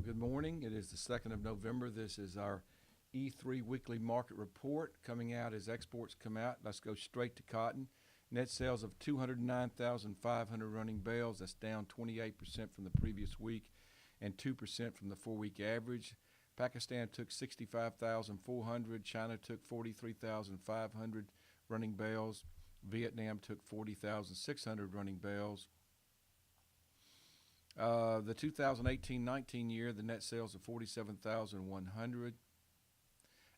Good morning. It is the 2nd of November. This is our E3 weekly market report coming out as exports come out. Let's go straight to cotton. Net sales of 209,500 running bales. That's down 28% from the previous week and 2% from the 4-week average. Pakistan took 65,400. China took 43,500 running bales. Vietnam took 40,600 running bales. The 2018-19 year, the net sales of 47,100.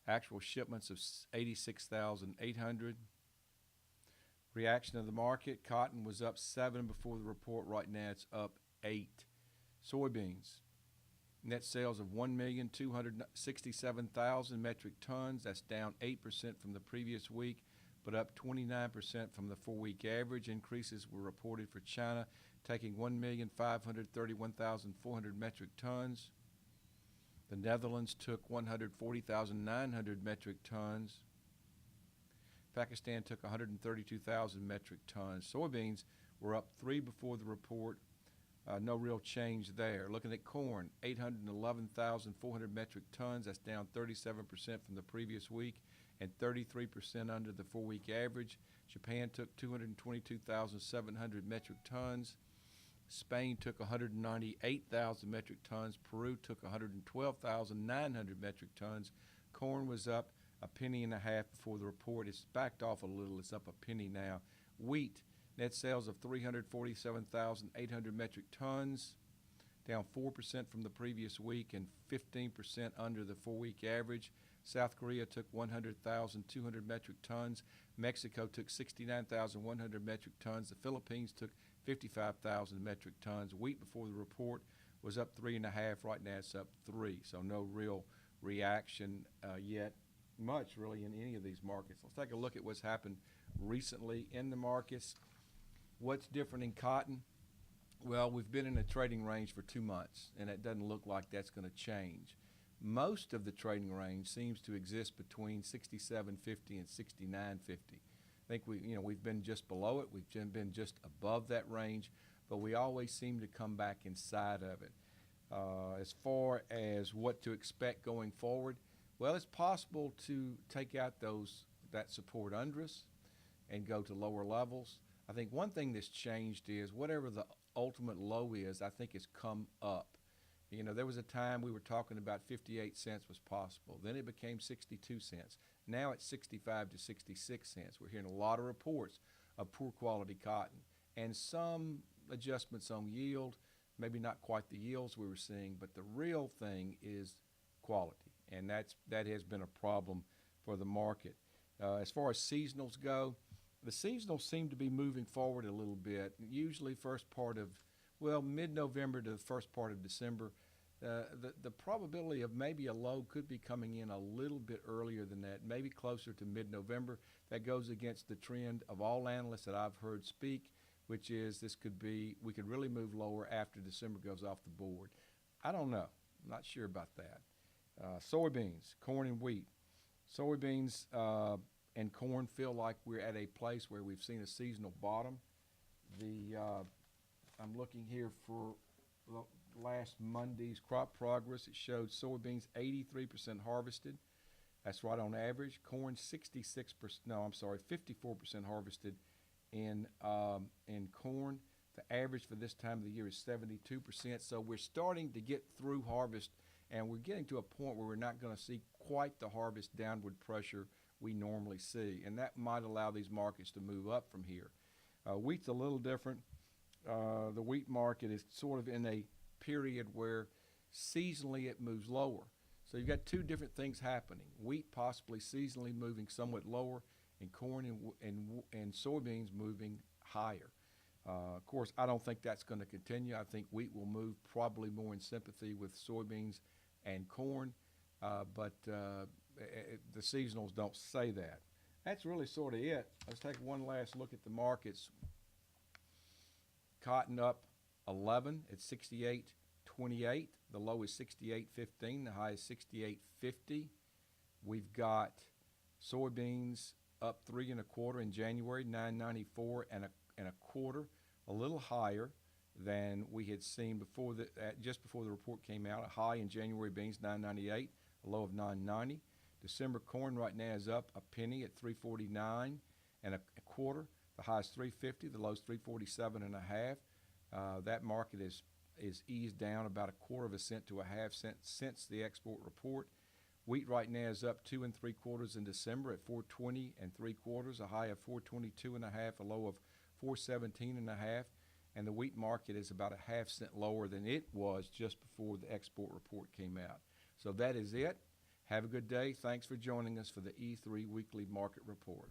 Actual shipments of 86,800. Reaction of the market, cotton was up 7 before the report. Right now it's up 8. Soybeans, net sales of 1,267,000 metric tons. That's down 8% from the previous week, but up 29% from the 4-week average. Increases were reported for China, taking 1,531,400 metric tons. The Netherlands took 140,900 metric tons. Pakistan took 132,000 metric tons. Soybeans were up 3 before the report. No real change there. Looking at corn, 811,400 metric tons. That's down 37% from the previous week and 33% under the 4-week average. Japan took 222,700 metric tons. Spain took 198,000 metric tons. Peru took 112,900 metric tons. Corn was up a penny and a half before the report. It's backed off a little. It's up a penny now. Wheat, net sales of 347,800 metric tons, down 4% from the previous week and 15% under the 4-week average. South Korea took 100,200 metric tons. Mexico took 69,100 metric tons. The Philippines took 55,000 metric tons. Wheat before the report was up 3.5. Right now it's up 3. So no real reaction yet, much really in any of these markets. Let's take a look at what's happened recently in the markets. What's different in cotton? Well, we've been in a trading range for 2 months, and it doesn't look like that's going to change. Most of the trading range seems to exist between 67.50 and 69.50. I think we've been just below it. We've been just above that range, but we always seem to come back inside of it. As far as what to expect going forward, well, it's possible to take out that support under us and go to lower levels. I think one thing that's changed is whatever the ultimate low is, I think it's come up. There was a time we were talking about 58 cents was possible. Then it became 62 cents. Now it's 65 to 66 cents. We're hearing a lot of reports of poor quality cotton and some adjustments on yield, maybe not quite the yields we were seeing, but the real thing is quality, and that has been a problem for the market. As far as seasonals go, the seasonals seem to be moving forward a little bit. Usually mid-November to the first part of December. The probability of maybe a low could be coming in a little bit earlier than that, maybe closer to mid-November. That goes against the trend of all analysts that I've heard speak, which is we could really move lower after December goes off the board. I don't know. I'm not sure about that. Soybeans, corn and wheat. Soybeans and corn feel like we're at a place where we've seen a seasonal bottom. I'm looking here for last Monday's crop progress. It showed soybeans 83% harvested. That's right on average. Corn 54% harvested in corn. The average for this time of the year is 72%. So we're starting to get through harvest, and we're getting to a point where we're not going to see quite the harvest downward pressure we normally see, and that might allow these markets to move up from here. Wheat's a little different. The wheat market is sort of in a period where seasonally it moves lower. So you've got two different things happening. Wheat possibly seasonally moving somewhat lower, and corn and soybeans moving higher. Of course, I don't think that's going to continue. I think wheat will move probably more in sympathy with soybeans and corn, but the seasonals don't say that. That's really sort of it. Let's take one last look at the markets. Cotton up 11 at 68.28. The low is 68.15. The high is 68.50. We've got soybeans up 3 1/4 in January, 9.94 and a quarter, a little higher than we had seen before just before the report came out. A high in January beans $9.98, a low of $9.90. December corn right now is up a penny at $3.49 and a quarter. The high is $3.50, the low is $3.47 and a half. That market is eased down about a quarter of a cent to a half cent since the export report. Wheat right now is up 2 3/4 in December at 4.20 3/4, a high of 4.22 and a half, a low of 4.17 and a half. And the wheat market is about a half cent lower than it was just before the export report came out. So that is it. Have a good day. Thanks for joining us for the E3 Weekly Market Report.